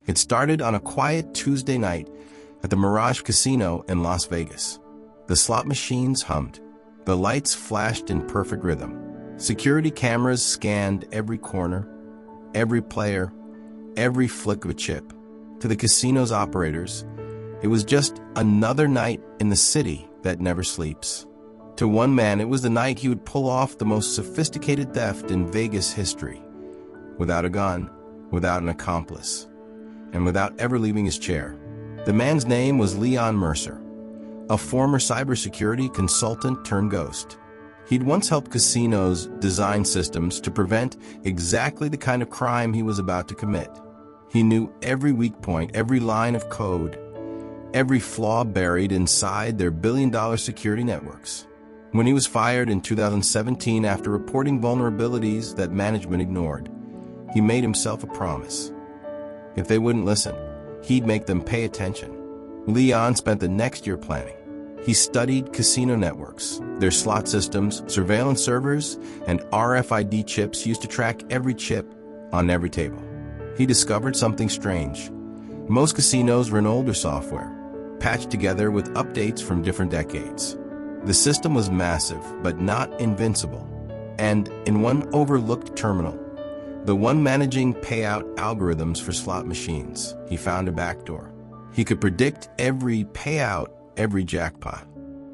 It started on a quiet Tuesday night at the Mirage Casino in Las Vegas. The slot machines hummed. The lights flashed in perfect rhythm. Security cameras scanned every corner, every player, every flick of a chip. To the casino's operators, it was just another night in the city that never sleeps. To one man, it was the night he would pull off the most sophisticated theft in Vegas history, without a gun, without an accomplice, and without ever leaving his chair. The man's name was Leon Mercer, a former cybersecurity consultant turned ghost. He'd once helped casinos design systems to prevent exactly the kind of crime he was about to commit. He knew every weak point, every line of code, every flaw buried inside their billion-dollar security networks. When he was fired in 2017 after reporting vulnerabilities that management ignored, he made himself a promise. If they wouldn't listen, he'd make them pay attention. Leon spent the next year planning. He studied casino networks, their slot systems, surveillance servers, and RFID chips used to track every chip on every table. He discovered something strange. Most casinos run older software, patched together with updates from different decades. The system was massive, but not invincible. And in one overlooked terminal, the one managing payout algorithms for slot machines, he found a backdoor. He could predict every payout, every jackpot.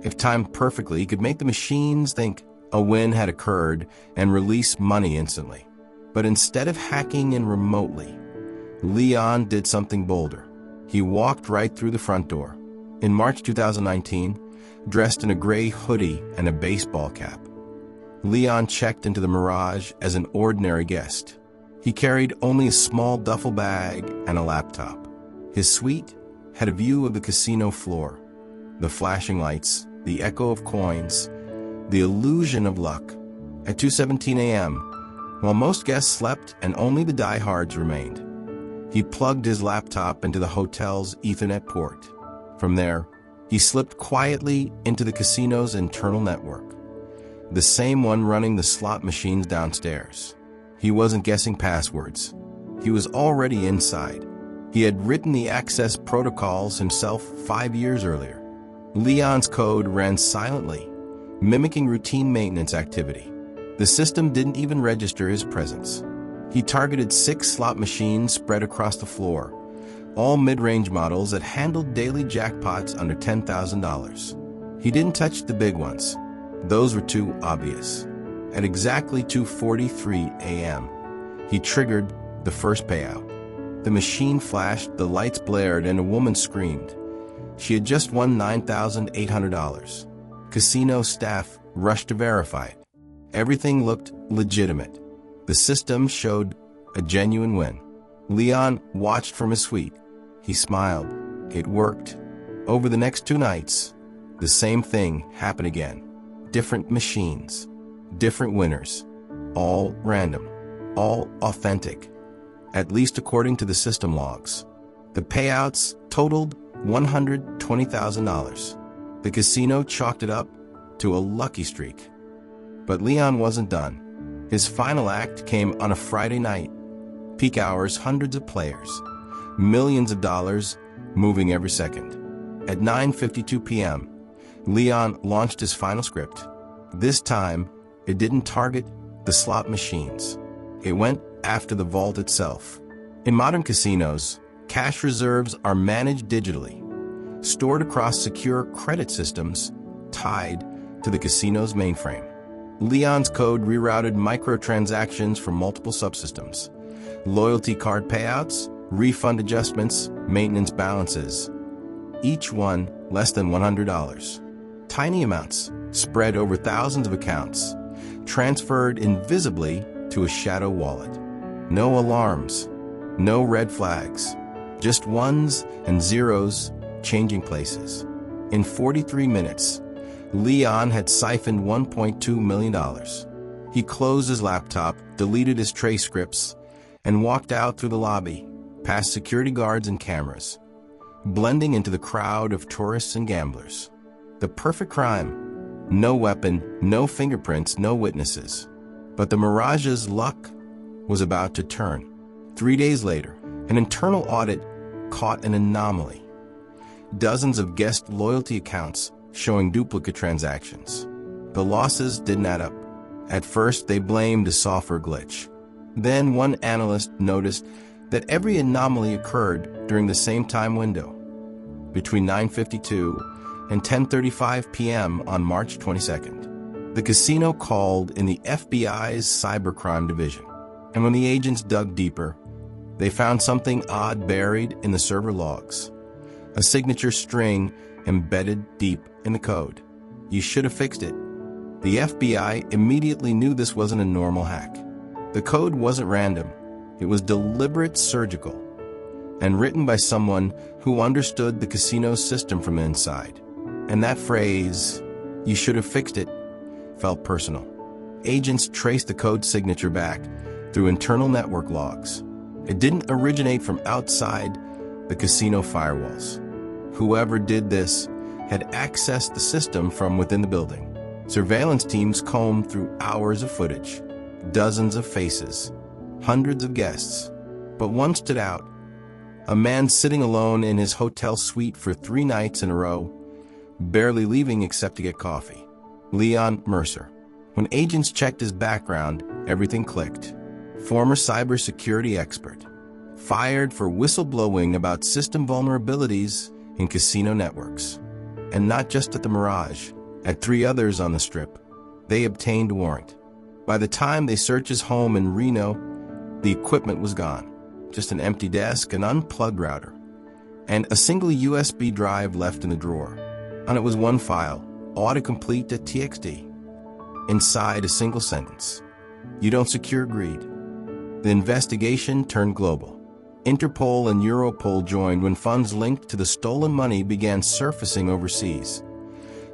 If timed perfectly, he could make the machines think a win had occurred and release money instantly. But instead of hacking in remotely, Leon did something bolder. He walked right through the front door. In March 2019, dressed in a gray hoodie and a baseball cap, Leon checked into the Mirage as an ordinary guest. He carried only a small duffel bag and a laptop. His suite had a view of the casino floor, the flashing lights, the echo of coins, the illusion of luck. At 2:17 a.m., while most guests slept and only the diehards remained, he plugged his laptop into the hotel's Ethernet port. From there, he slipped quietly into the casino's internal network, the same one running the slot machines downstairs. He wasn't guessing passwords. He was already inside. He had written the access protocols himself 5 years earlier. Leon's code ran silently, mimicking routine maintenance activity. The system didn't even register his presence. He targeted 6 slot machines spread across the floor, all mid-range models that handled daily jackpots under $10,000. He didn't touch the big ones. Those were too obvious. At exactly 2:43 a.m., he triggered the first payout. The machine flashed, the lights blared, and a woman screamed. She had just won $9,800. Casino staff rushed to verify it. Everything looked legitimate. The system showed a genuine win. Leon watched from his suite. He smiled. It worked. Over the next 2 nights, the same thing happened again. Different machines, different winners, all random, all authentic, at least according to the system logs. The payouts totaled $120,000. The casino chalked it up to a lucky streak. But Leon wasn't done. His final act came on a Friday night. Peak hours, hundreds of players, millions of dollars moving every second. At 9:52 p.m., Leon launched his final script. This time, it didn't target the slot machines. It went after the vault itself. In modern casinos, cash reserves are managed digitally, stored across secure credit systems tied to the casino's mainframe. Leon's code rerouted microtransactions from multiple subsystems, loyalty card payouts, refund adjustments, maintenance balances, each one less than $100. Tiny amounts, spread over thousands of accounts, transferred invisibly to a shadow wallet. No alarms, no red flags, just ones and zeros changing places. In 43 minutes, Leon had siphoned $1.2 million. He closed his laptop, deleted his trace scripts, and walked out through the lobby, past security guards and cameras, blending into the crowd of tourists and gamblers. The perfect crime. No weapon, no fingerprints, no witnesses. But the Mirage's luck was about to turn. 3 days later, An internal audit caught an anomaly. Dozens of guest loyalty accounts showing duplicate transactions. The losses didn't add up. At first, they blamed a software glitch. Then one analyst noticed that every anomaly occurred during the same time window, between 9:52 and 10:35 p.m. on March 22nd. The casino called in the FBI's cybercrime division, and when the agents dug deeper, they found something odd buried in the server logs, a signature string embedded deep in the code. You should have fixed it. The FBI immediately knew this wasn't a normal hack. The code wasn't random. It was deliberate, surgical, and written by someone who understood the casino's system from inside. And that phrase, "you should have fixed it," felt personal. Agents traced the code signature back through internal network logs. It didn't originate from outside the casino firewalls. Whoever did this had accessed the system from within the building. Surveillance teams combed through hours of footage, dozens of faces, hundreds of guests. But one stood out: a man sitting alone in his hotel suite for 3 nights in a row, barely leaving except to get coffee. Leon Mercer. When agents checked his background, everything clicked. Former cybersecurity expert, fired for whistleblowing about system vulnerabilities in casino networks. And not just at the Mirage, at 3 others on the Strip. They obtained a warrant. By the time they searched his home in Reno, the equipment was gone. Just an empty desk, an unplugged router, and a single USB drive left in the drawer. On it was one file, autocomplete.txt. Inside, a single sentence: "You don't secure greed." The investigation turned global. Interpol and Europol joined when funds linked to the stolen money began surfacing overseas,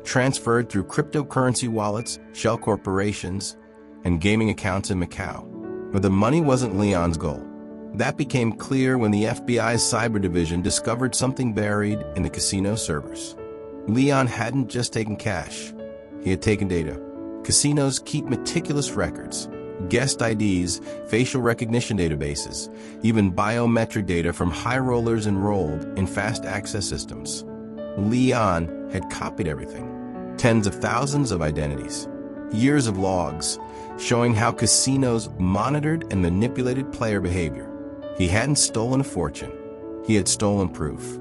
transferred through cryptocurrency wallets, shell corporations, and gaming accounts in Macau. But the money wasn't Leon's goal. That became clear when the FBI's cyber division discovered something buried in the casino servers. Leon hadn't just taken cash. He had taken data. Casinos keep meticulous records: guest IDs, facial recognition databases, even biometric data from high rollers enrolled in fast access systems. Leon had copied everything. Tens of thousands of identities. Years of logs showing how casinos monitored and manipulated player behavior. He hadn't stolen a fortune. He had stolen proof.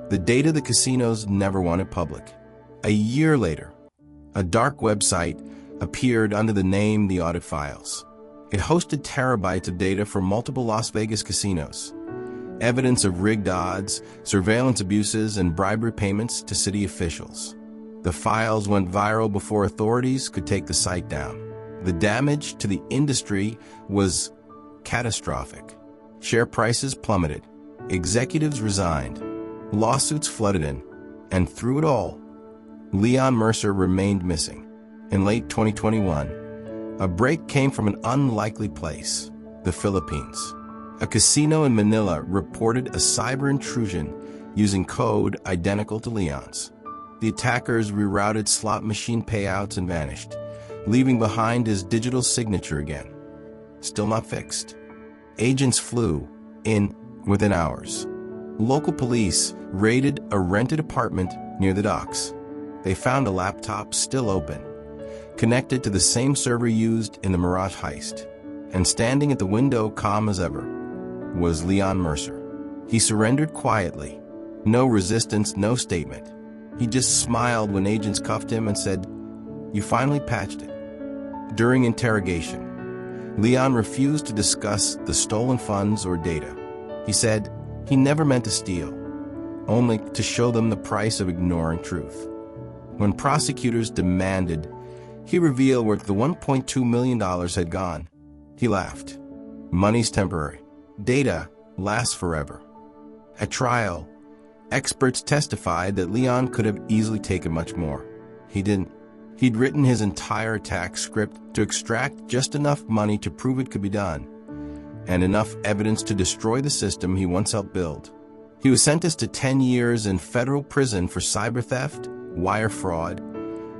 The data the casinos never wanted public. A year later, a dark website appeared under the name The Audit Files. It hosted terabytes of data from multiple Las Vegas casinos. Evidence of rigged odds, surveillance abuses, and bribery payments to city officials. The files went viral before authorities could take the site down. The damage to the industry was catastrophic. Share prices plummeted. Executives resigned. Lawsuits flooded in. And through it all, Leon Mercer remained missing. In late 2021, a break came from an unlikely place: the Philippines. A casino in Manila reported a cyber intrusion using code identical to Leon's. The attackers rerouted slot machine payouts and vanished, leaving behind his digital signature again. Still not fixed. Agents flew in within hours. Local police raided a rented apartment near the docks. They found a laptop still open, connected to the same server used in the Mirage heist. And standing at the window, calm as ever, was Leon Mercer. He surrendered quietly. No resistance, no statement. He just smiled when agents cuffed him and said, "You finally patched it." During interrogation, Leon refused to discuss the stolen funds or data. He said he never meant to steal, only to show them the price of ignoring truth. When prosecutors demanded he reveal where the $1.2 million had gone, he laughed. Money's temporary. Data lasts forever. At trial, experts testified that Leon could have easily taken much more. He didn't. He'd written his entire attack script to extract just enough money to prove it could be done, and enough evidence to destroy the system he once helped build. He was sentenced to 10 years in federal prison for cyber theft, wire fraud,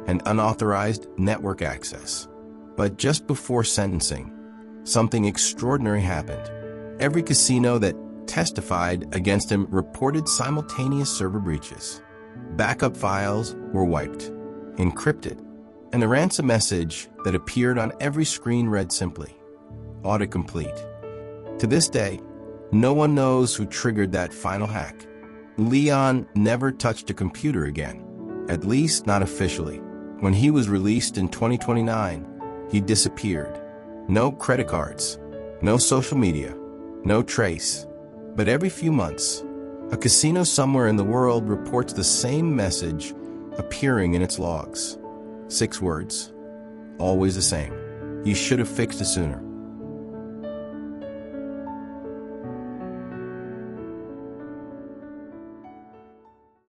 and unauthorized network access. But just before sentencing, something extraordinary happened. Every casino that testified against him reported simultaneous server breaches. Backup files were wiped, encrypted, and the ransom message that appeared on every screen read simply, "Autocomplete." To this day, no one knows who triggered that final hack. Leon never touched a computer again, at least not officially. When he was released in 2029, he disappeared. No credit cards, no social media, no trace. But every few months, a casino somewhere in the world reports the same message appearing in its logs. 6 words, always the same. You should have fixed it sooner.